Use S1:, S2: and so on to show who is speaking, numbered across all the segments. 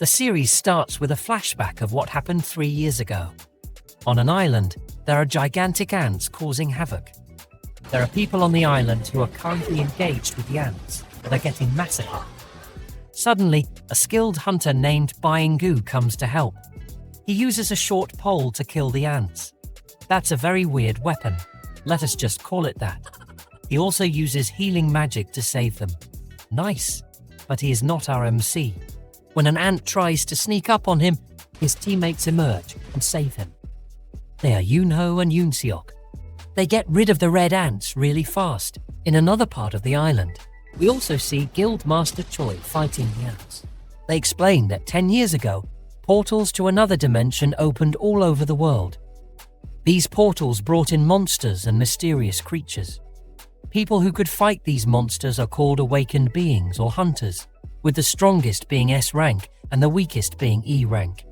S1: The series starts with a flashback of what happened 3 years ago. On an island, there are gigantic ants causing havoc. There are people on the island who are currently engaged with the ants, but are getting massacred. Suddenly, a skilled hunter named Byingu comes to help. He uses a short pole to kill the ants. That's a very weird weapon. Let us just call it that. He also uses healing magic to save them. Nice, but he is not our MC. When an ant tries to sneak up on him, his teammates emerge and save him. They are Yoonho and Yoonseok. They get rid of the red ants really fast. In another part of the island, we also see Guildmaster Choi fighting the ants. They explain that 10 years ago, portals to another dimension opened all over the world. These portals brought in monsters and mysterious creatures. People who could fight these monsters are called awakened beings or hunters, with the strongest being S rank and the weakest being E rank.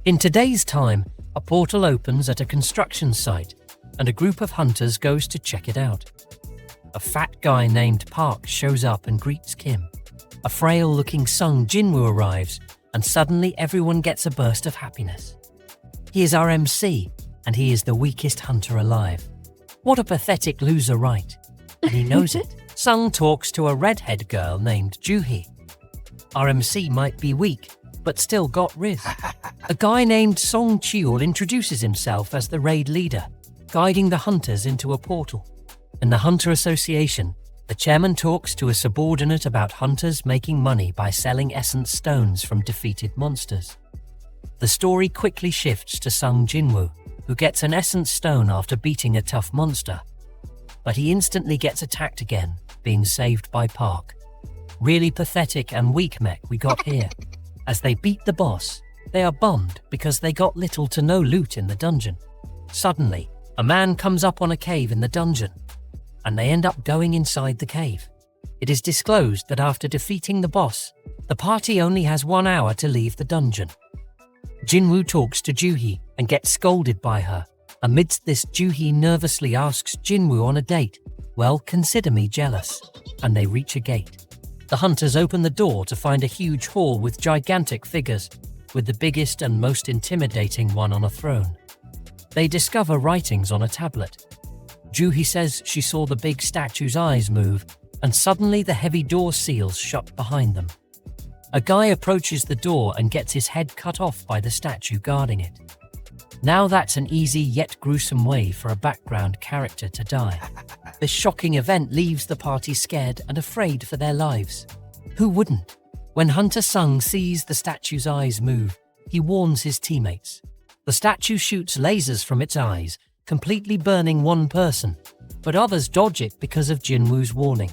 S1: In today's time, a portal opens at a construction site, and a group of hunters goes to check it out. A fat guy named Park shows up and greets Kim. A frail-looking Sung Jin Woo arrives, and suddenly everyone gets a burst of happiness. He is our MC, and he is the weakest hunter alive. What a pathetic loser, right? And he knows it. Sung talks to a redhead girl named Juhee. Our MC might be weak, but still got riz. A guy named Song Cheol introduces himself as the raid leader, guiding the hunters into a portal. In the Hunter Association, the chairman talks to a subordinate about hunters making money by selling essence stones from defeated monsters. The story quickly shifts to Sung Jinwoo, who gets an essence stone after beating a tough monster. But he instantly gets attacked again, being saved by Park. Really pathetic and weak mech we got here. As they beat the boss, they are bummed because they got little to no loot in the dungeon. Suddenly, a man comes up on a cave in the dungeon, and they end up going inside the cave. It is disclosed that after defeating the boss, the party only has 1 hour to leave the dungeon. Jinwoo talks to Juhee and gets scolded by her. Amidst this, Juhee nervously asks Jinwoo on a date. Well, consider me jealous. And they reach a gate. The hunters open the door to find a huge hall with gigantic figures, with the biggest and most intimidating one on a throne. They discover writings on a tablet. Juhee says she saw the big statue's eyes move, and suddenly the heavy door seals shut behind them. A guy approaches the door and gets his head cut off by the statue guarding it. Now that's an easy yet gruesome way for a background character to die. This shocking event leaves the party scared and afraid for their lives. Who wouldn't? When Hunter Sung sees the statue's eyes move, he warns his teammates. The statue shoots lasers from its eyes, completely burning one person, but others dodge it because of Jinwoo's warning.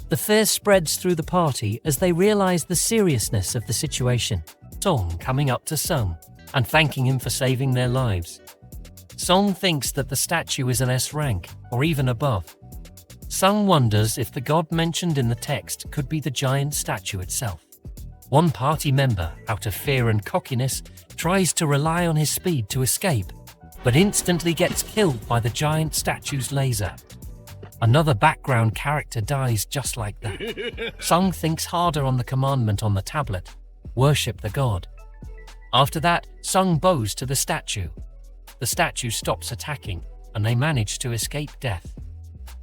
S1: The fear spreads through the party as they realize the seriousness of the situation. Song coming up to Sung and thanking him for saving their lives. Song thinks that the statue is an S rank, or even above. Sung wonders if the god mentioned in the text could be the giant statue itself. One party member, out of fear and cockiness, tries to rely on his speed to escape, but instantly gets killed by the giant statue's laser. Another background character dies just like that. Sung thinks harder on the commandment on the tablet, worship the god. After that, Sung bows to the statue. The statue stops attacking, and they manage to escape death.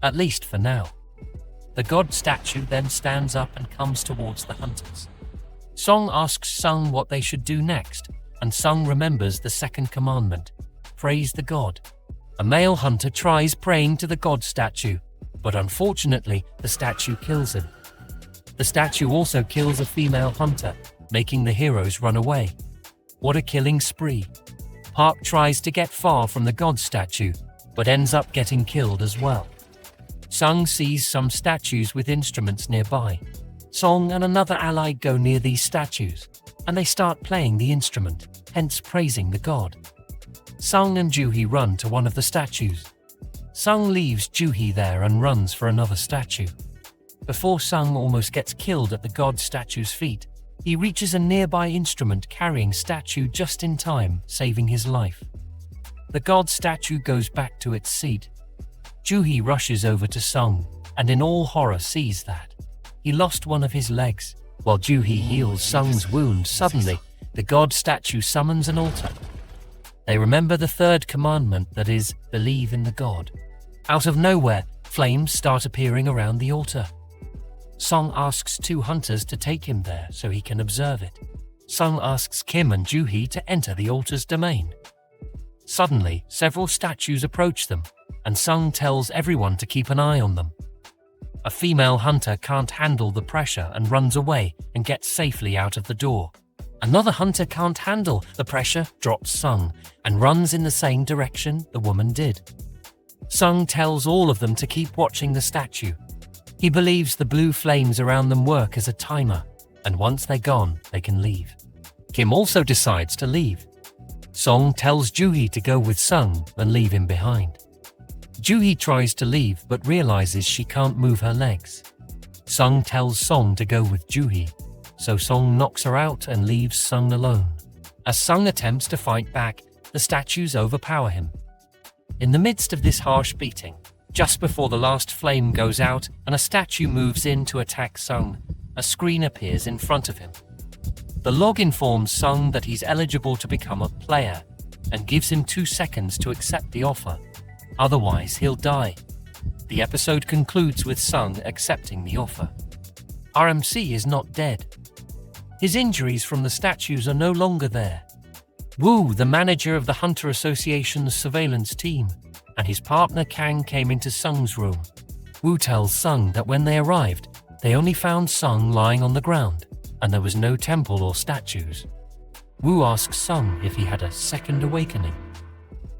S1: At least for now. The god statue then stands up and comes towards the hunters. Song asks Sung what they should do next, and Sung remembers the second commandment, praise the god. A male hunter tries praying to the god statue, but unfortunately, the statue kills him. The statue also kills a female hunter, making the heroes run away. What a killing spree. Park tries to get far from the god statue, but ends up getting killed as well. Sung sees some statues with instruments nearby. Song and another ally go near these statues, and they start playing the instrument, hence praising the god. Sung and Juhee run to one of the statues. Sung leaves Juhee there and runs for another statue. Before Sung almost gets killed at the god statue's feet, he reaches a nearby instrument carrying statue just in time, saving his life. The god statue goes back to its seat. Juhee rushes over to Sung, and in all horror sees that he lost one of his legs. While Juhee heals Sung's wound, suddenly, the god statue summons an altar. They remember the third commandment, that is, believe in the god. Out of nowhere, flames start appearing around the altar. Sung asks two hunters to take him there so he can observe it. Sung asks Kim and Juhee to enter the altar's domain. Suddenly, several statues approach them, and Sung tells everyone to keep an eye on them. A female hunter can't handle the pressure and runs away and gets safely out of the door. Another hunter can't handle the pressure, drops Sung, and runs in the same direction the woman did. Sung tells all of them to keep watching the statue. He believes the blue flames around them work as a timer, and once they're gone, they can leave. Kim also decides to leave. Song tells Juhee to go with Sung and leave him behind. Juhee tries to leave but realizes she can't move her legs. Sung tells Song to go with Juhee, so Song knocks her out and leaves Sung alone. As Sung attempts to fight back, the statues overpower him. In the midst of this harsh beating, just before the last flame goes out and a statue moves in to attack Sung, a screen appears in front of him. The log informs Sung that he's eligible to become a player and gives him 2 seconds to accept the offer. Otherwise, he'll die. The episode concludes with Sung accepting the offer. RMC is not dead. His injuries from the statues are no longer there. Woo, the manager of the Hunter Association's surveillance team, and his partner Kang came into Sung's room. Woo tells Sung that when they arrived, they only found Sung lying on the ground, and there was no temple or statues. Woo asks Sung if he had a second awakening.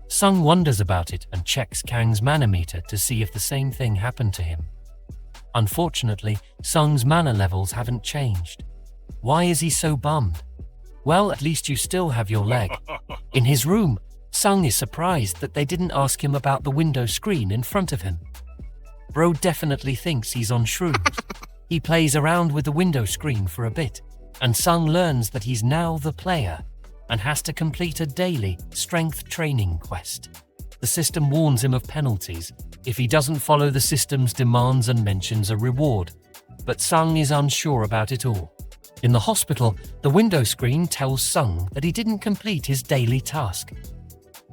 S1: Sung wonders about it and checks Kang's mana meter to see if the same thing happened to him. Unfortunately, Sung's mana levels haven't changed. Why is he so bummed? Well, at least you still have your leg. In his room, Sung is surprised that they didn't ask him about the window screen in front of him. Bro definitely thinks he's on shrooms. He plays around with the window screen for a bit, and Sung learns that he's now the player and has to complete a daily strength training quest. The system warns him of penalties if he doesn't follow the system's demands and mentions a reward, but Sung is unsure about it all. In the hospital, the window screen tells Sung that he didn't complete his daily task.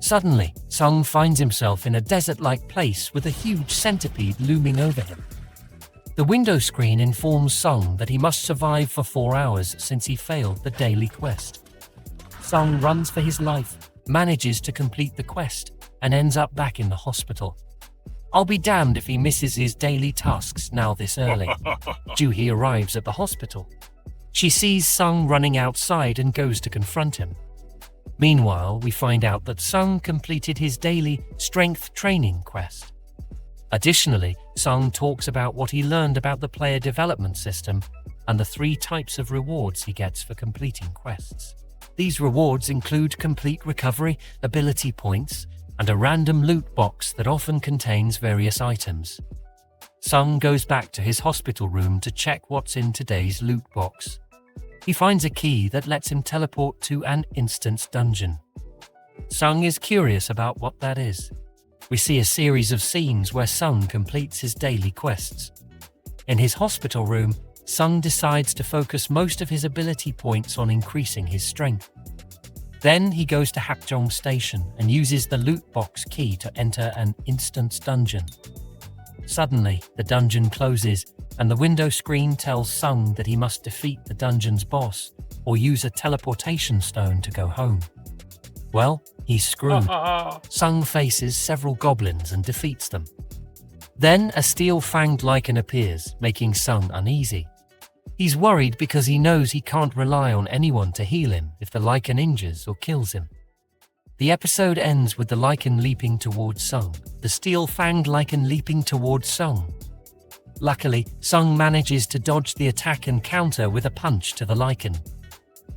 S1: Suddenly, Sung finds himself in a desert-like place with a huge centipede looming over him. The window screen informs Sung that he must survive for 4 hours since he failed the daily quest. Sung runs for his life, manages to complete the quest, and ends up back in the hospital. I'll be damned if he misses his daily tasks now this early. Juhee arrives at the hospital. She sees Sung running outside and goes to confront him. Meanwhile, we find out that Sung completed his daily strength training quest. Additionally, Sung talks about what he learned about the player development system and the 3 types of rewards he gets for completing quests. These rewards include complete recovery, ability points, and a random loot box that often contains various items. Sung goes back to his hospital room to check what's in today's loot box. He finds a key that lets him teleport to an instance dungeon. Sung is curious about what that is. We see a series of scenes where Sung completes his daily quests. In his hospital room, Sung decides to focus most of his ability points on increasing his strength. Then he goes to Hakjong Station and uses the loot box key to enter an instance dungeon. Suddenly, the dungeon closes and the window screen tells Sung that he must defeat the dungeon's boss or use a teleportation stone to go home. Well, he's screwed. Sung faces several goblins and defeats them. Then a steel-fanged lichen appears, making Sung uneasy. He's worried because he knows he can't rely on anyone to heal him if the lichen injures or kills him. The episode ends with the lichen leaping towards Sung, the steel-fanged lichen leaping towards Sung. Luckily, Sung manages to dodge the attack and counter with a punch to the lichen.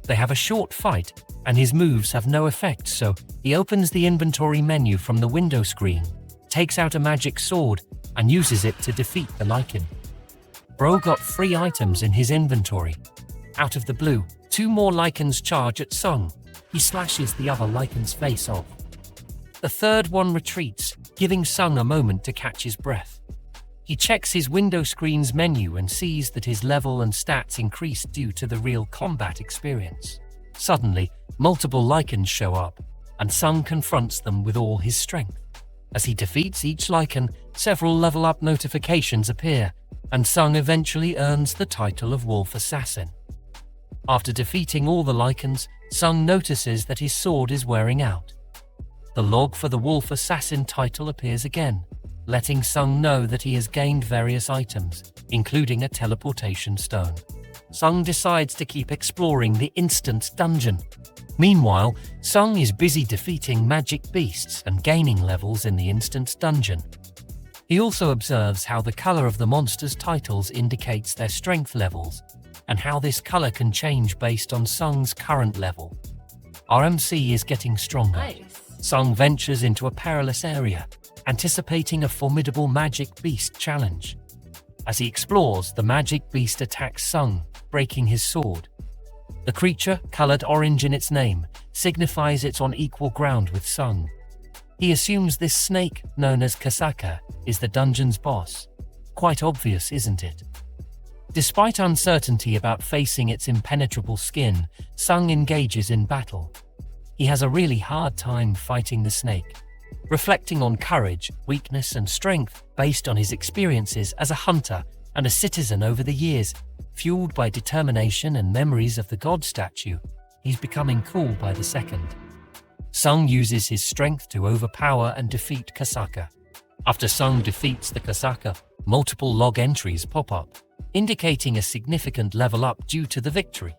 S1: They have a short fight, and his moves have no effect, so he opens the inventory menu from the window screen, takes out a magic sword, and uses it to defeat the lichen. Bro got 3 items in his inventory. Out of the blue, 2 more lichens charge at Sung. He slashes the other lichen's face off. The third one retreats, giving Sung a moment to catch his breath. He checks his window screen's menu and sees that his level and stats increase due to the real combat experience. Suddenly, multiple Lycans show up, and Sung confronts them with all his strength. As he defeats each Lycan, several level-up notifications appear, and Sung eventually earns the title of Wolf Assassin. After defeating all the Lycans, Sung notices that his sword is wearing out. The log for the Wolf Assassin title appears again, letting Sung know that he has gained various items, including a teleportation stone. Sung decides to keep exploring the Instance Dungeon. Meanwhile, Sung is busy defeating magic beasts and gaining levels in the Instance Dungeon. He also observes how the color of the monsters' titles indicates their strength levels, and how this color can change based on Sung's current level. RMC is getting stronger.
S2: Nice.
S1: Sung ventures into a perilous area, anticipating a formidable magic beast challenge. As he explores, the magic beast attacks Sung, breaking his sword. The creature, colored orange in its name, signifies it's on equal ground with Sung. He assumes this snake, known as Kasaka, is the dungeon's boss. Quite obvious, isn't it? Despite uncertainty about facing its impenetrable skin, Sung engages in battle. He has a really hard time fighting the snake. Reflecting on courage, weakness, and strength based on his experiences as a hunter and a citizen over the years, fueled by determination and memories of the god statue, he's becoming cool by the second. Sung uses his strength to overpower and defeat Kasaka. After Sung defeats the Kasaka, multiple log entries pop up, indicating a significant level up due to the victory.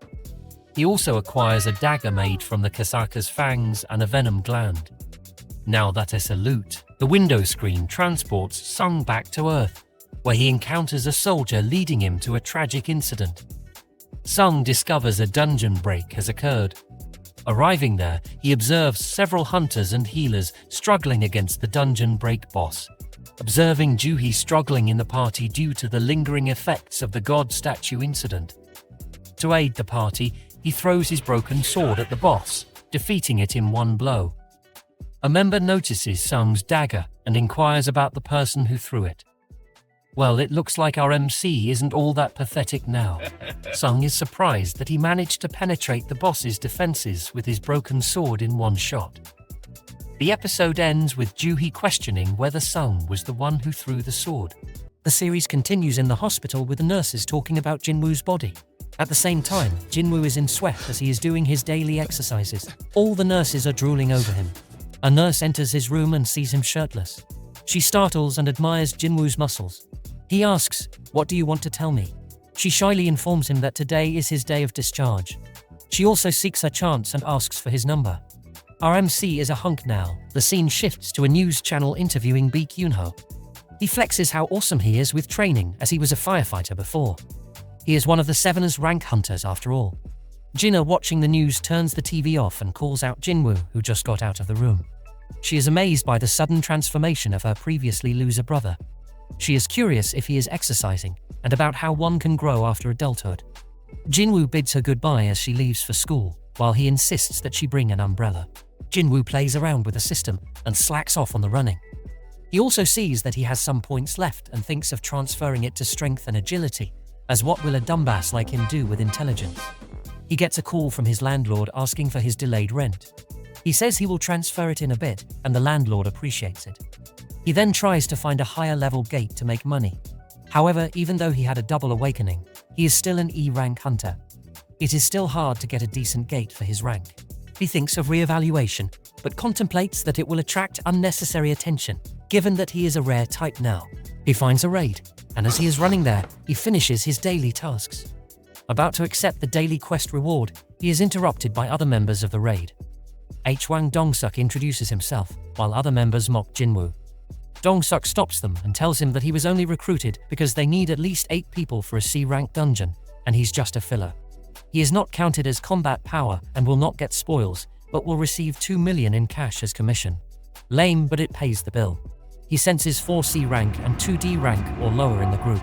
S1: He also acquires a dagger made from the Kasaka's fangs and a venom gland. Now that is a loot, the window screen transports Sung back to Earth, where he encounters a soldier leading him to a tragic incident. Sung discovers a dungeon break has occurred. Arriving there, he observes several hunters and healers struggling against the dungeon break boss. Observing Juhi struggling in the party due to the lingering effects of the god statue incident. To aid the party, he throws his broken sword at the boss, defeating it in one blow. A member notices Sung's dagger and inquires about the person who threw it. Well, it looks like our MC isn't all that pathetic now. Sung is surprised that he managed to penetrate the boss's defenses with his broken sword in one shot. The episode ends with Juhi questioning whether Sung was the one who threw the sword. The series continues in the hospital with the nurses talking about Jin Woo's body. At the same time, Jin Woo is in sweat as he is doing his daily exercises. All the nurses are drooling over him. A nurse enters his room and sees him shirtless. She startles and admires Jin Woo's muscles. He asks, "What do you want to tell me?" She shyly informs him that today is his day of discharge. She also seeks her chance and asks for his number. Our MC is a hunk now. The scene shifts to a news channel interviewing Baek Yoonho. He flexes how awesome he is with training as he was a firefighter before. He is one of the Seveners rank hunters after all. Jinna, watching the news, turns the TV off and calls out Jin Woo, who just got out of the room. She is amazed by the sudden transformation of her previously loser brother. She is curious if he is exercising and about how one can grow after adulthood. Jin Woo bids her goodbye as she leaves for school, while he insists that she bring an umbrella. Jin Woo plays around with the system and slacks off on the running. He also sees that he has some points left and thinks of transferring it to strength and agility, as what will a dumbass like him do with intelligence? He gets a call from his landlord asking for his delayed rent. He says he will transfer it in a bit, and the landlord appreciates it. He then tries to find a higher level gate to make money. However, even though he had a double awakening, he is still an E-rank hunter. It is still hard to get a decent gate for his rank. He thinks of re-evaluation, but contemplates that it will attract unnecessary attention, given that he is a rare type now. He finds a raid, and as he is running there, he finishes his daily tasks. About to accept the daily quest reward, he is interrupted by other members of the raid. Hwang Dong-suk introduces himself, while other members mock Jin Woo. Dong-suk stops them and tells him that he was only recruited because they need at least 8 people for a C-rank dungeon, and he's just a filler. He is not counted as combat power and will not get spoils, but will receive 2 million in cash as commission. Lame, but it pays the bill. He senses 4 C rank and 2 D rank or lower in the group.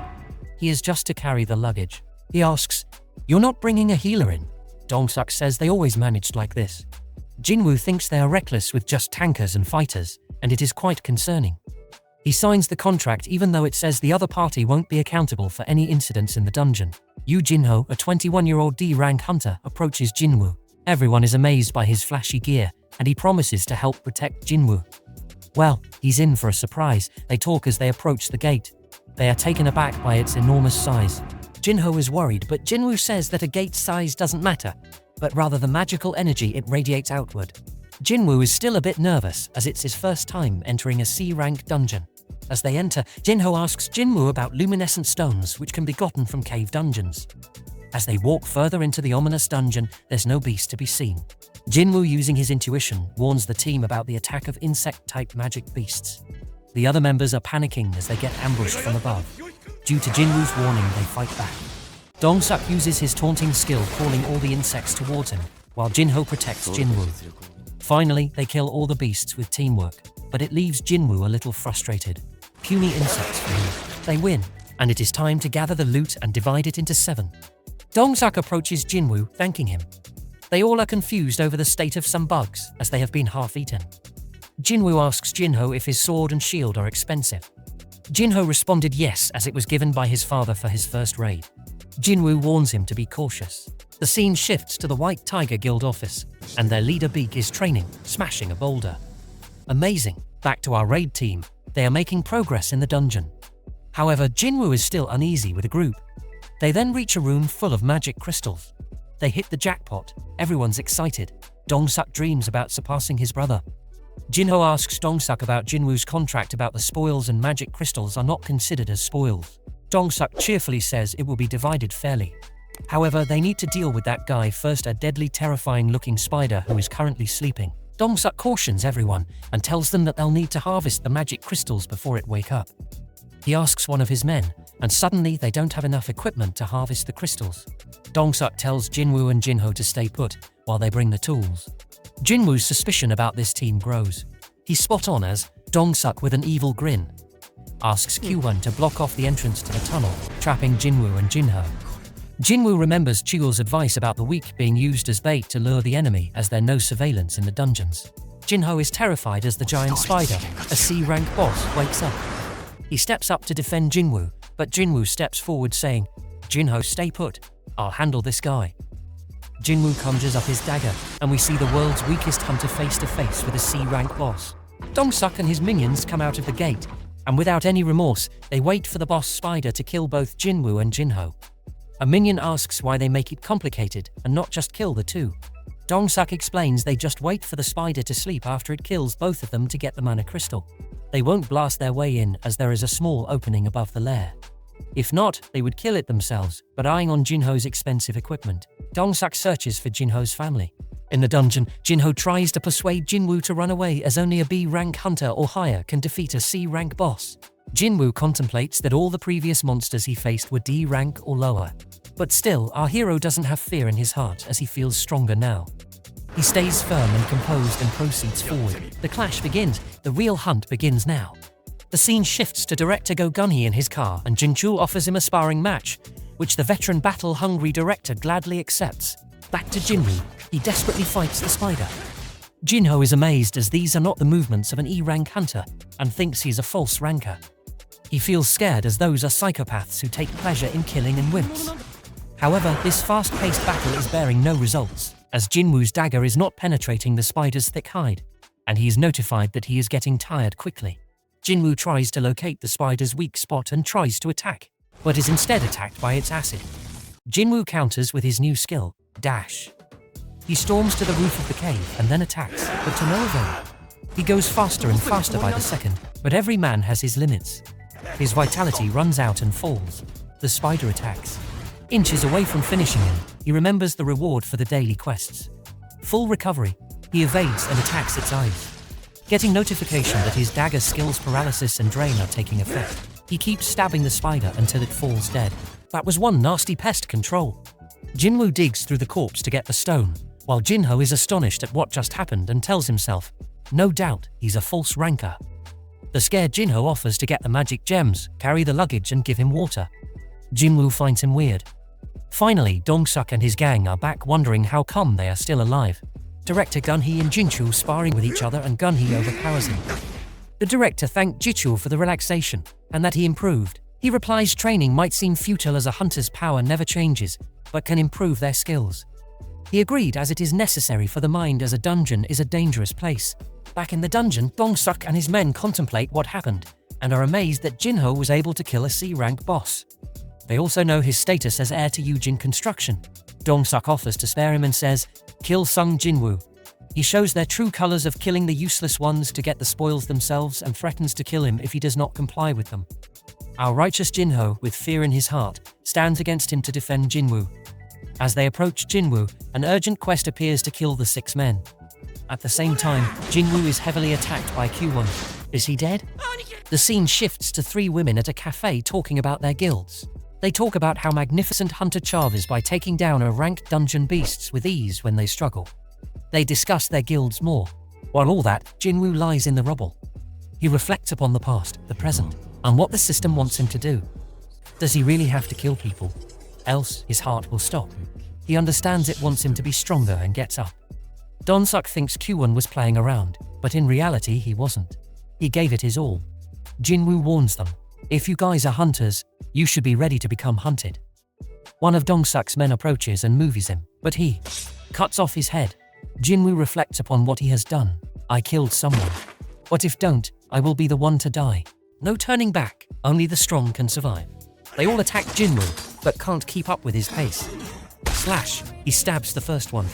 S1: He is just to carry the luggage. He asks, "You're not bringing a healer in?" Dong-suk says they always managed like this. Jin Woo thinks they are reckless with just tankers and fighters, and it is quite concerning. He signs the contract even though it says the other party won't be accountable for any incidents in the dungeon. Yu Jinho, a 21-year-old D-rank hunter, approaches Jinwoo. Everyone is amazed by his flashy gear, and he promises to help protect Jinwoo. Well, he's in for a surprise. They talk as they approach the gate. They are taken aback by its enormous size. Jinho is worried, but Jinwoo says that a gate's size doesn't matter, but rather the magical energy it radiates outward. Jinwoo is still a bit nervous, as it's his first time entering a C-rank dungeon. As they enter, Jinho asks Jinwoo about luminescent stones which can be gotten from cave dungeons. As they walk further into the ominous dungeon, there's no beast to be seen. Jinwoo, using his intuition, warns the team about the attack of insect-type magic beasts. The other members are panicking as they get ambushed from above. Due to Jinwoo's warning, they fight back. Dong-suk uses his taunting skill, calling all the insects towards him, while Jinho protects Jinwoo. Finally, they kill all the beasts with teamwork, but it leaves Jinwoo a little frustrated. Puny insects for him. They win, and it is time to gather the loot and divide it into 7. Dong-suk approaches Jinwoo, thanking him. They all are confused over the state of some bugs, as they have been half-eaten. Jinwoo asks Jinho if his sword and shield are expensive. Jinho responded yes, as it was given by his father for his first raid. Jinwoo warns him to be cautious. The scene shifts to the White Tiger Guild office, and their leader Beak is training, smashing a boulder. Amazing. Back to our raid team. They are making progress in the dungeon. However, Jinwoo is still uneasy with the group. They then reach a room full of magic crystals. They hit the jackpot. Everyone's excited. Dong-suk dreams about surpassing his brother. Jinho asks Dong-suk about Jinwoo's contract about the spoils, and magic crystals are not considered as spoils. Dong-suk cheerfully says it will be divided fairly. However, they need to deal with that guy first, a deadly, terrifying-looking spider who is currently sleeping. Dong-suk cautions everyone and tells them that they'll need to harvest the magic crystals before it wake up. He asks one of his men, and suddenly they don't have enough equipment to harvest the crystals. Dong-suk tells Jinwoo and Jinho to stay put while they bring the tools. Jinwoo's suspicion about this team grows. He's spot on as Dong-suk, with an evil grin, asks Q1 to block off the entrance to the tunnel, trapping Jinwoo and Jinho. Jinwoo remembers Chigo's advice about the weak being used as bait to lure the enemy, as there's no surveillance in the dungeons. Jinho is terrified as the giant spider, a C-rank boss, wakes up. He steps up to defend Jinwoo, but Jinwoo steps forward saying, "Jinho, stay put. I'll handle this guy." Jinwoo conjures up his dagger, and we see the world's weakest hunter face to face with a C-rank boss. Dong-suk and his minions come out of the gate, and without any remorse, they wait for the boss spider to kill both Jinwoo and Jinho. A minion asks why they make it complicated and not just kill the two. Dong-suk explains they just wait for the spider to sleep after it kills both of them to get the mana crystal. They won't blast their way in, as there is a small opening above the lair. If not, they would kill it themselves, but eyeing on Jinho's expensive equipment. Dong-suk searches for Jinho's family. In the dungeon, Jinho tries to persuade Jinwoo to run away, as only a B-rank hunter or higher can defeat a C-rank boss. Jinwoo contemplates that all the previous monsters he faced were D-rank or lower. But still, our hero doesn't have fear in his heart, as he feels stronger now. He stays firm and composed and proceeds forward. The clash begins. The real hunt begins now. The scene shifts to director Go Gunhee in his car, and Jinchul offers him a sparring match, which the veteran battle-hungry director gladly accepts. Back to Jinwoo. He desperately fights the spider. Jinho is amazed, as these are not the movements of an E-rank hunter, and thinks he's a false ranker. He feels scared, as those are psychopaths who take pleasure in killing and wimps. However, this fast-paced battle is bearing no results, as Jinwoo's dagger is not penetrating the spider's thick hide, and he is notified that he is getting tired quickly. Jinwoo tries to locate the spider's weak spot and tries to attack, but is instead attacked by its acid. Jinwoo counters with his new skill, Dash. He storms to the roof of the cave and then attacks, but to no avail. He goes faster and faster by the second, but every man has his limits. His vitality runs out and falls. The spider attacks. Inches away from finishing him, he remembers the reward for the daily quests. Full recovery, he evades and attacks its eyes. Getting notification that his dagger skills paralysis and drain are taking effect, he keeps stabbing the spider until it falls dead. That was one nasty pest control. Jinwoo digs through the corpse to get the stone, while Jinho is astonished at what just happened and tells himself, no doubt, he's a false ranker. The scared Jinho offers to get the magic gems, carry the luggage and give him water. Jinwoo finds him weird. Finally, Dong-suk and his gang are back, wondering how come they are still alive. Director Gunhee and Jinchul sparring with each other, and Gunhee overpowers him. The director thanked Jichul for the relaxation, and that he improved. He replies training might seem futile as a hunter's power never changes, but can improve their skills. He agreed as it is necessary for the mind as a dungeon is a dangerous place. Back in the dungeon, Dong-suk and his men contemplate what happened, and are amazed that Jinho was able to kill a C-rank boss. They also know his status as heir to Yujin Construction. Dong-suk offers to spare him and says, "Kill Sung Jinwoo." He shows their true colors of killing the useless ones to get the spoils themselves and threatens to kill him if he does not comply with them. Our righteous Jinho, with fear in his heart, stands against him to defend Jinwoo. As they approach Jinwoo, an urgent quest appears to kill the 6 men. At the same time, Jinwoo is heavily attacked by Q1. Is he dead? The scene shifts to 3 women at a cafe talking about their guilds. They talk about how magnificent Hunter Chav is by taking down a ranked dungeon beasts with ease when they struggle. They discuss their guilds more. While all that, Jinwoo lies in the rubble. He reflects upon the past, the present, and what the system wants him to do. Does he really have to kill people? Else, his heart will stop. He understands it wants him to be stronger and gets up. Dong-suk thinks Q1 was playing around, but in reality he wasn't. He gave it his all. Jinwoo warns them, "If you guys are hunters, you should be ready to become hunted." One of Dong-suk's men approaches and moves him, but he cuts off his head. Jinwoo reflects upon what he has done. "I killed someone. What if don't? I will be the one to die." No turning back, only the strong can survive. They all attack Jinwoo, but can't keep up with his pace. Slash, he stabs the first one.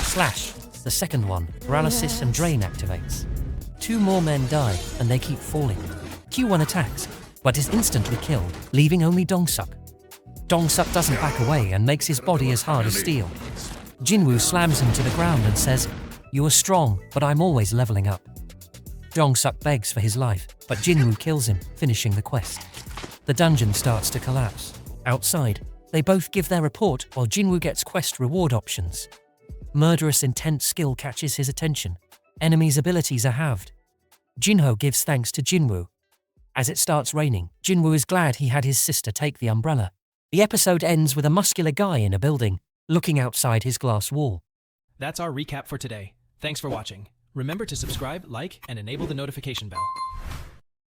S1: Slash, the second one, paralysis and drain activates. 2 more men die, and they keep falling. Q1 attacks, but is instantly killed, leaving only Dong-suk. Dong-suk doesn't back away and makes his body as hard as steel. Jinwoo slams him to the ground and says, "You are strong, but I'm always leveling up." Dong-suk begs for his life, but Jinwoo kills him, finishing the quest. The dungeon starts to collapse. Outside, they both give their report while Jinwoo gets quest reward options. Murderous intense skill catches his attention. Enemies' abilities are halved. Jinho gives thanks to Jinwoo. As it starts raining, Jinwoo is glad he had his sister take the umbrella. The episode ends with a muscular guy in a building, looking outside his glass wall.
S2: That's our recap for today. Thanks for watching. Remember to subscribe, like, and enable the notification bell.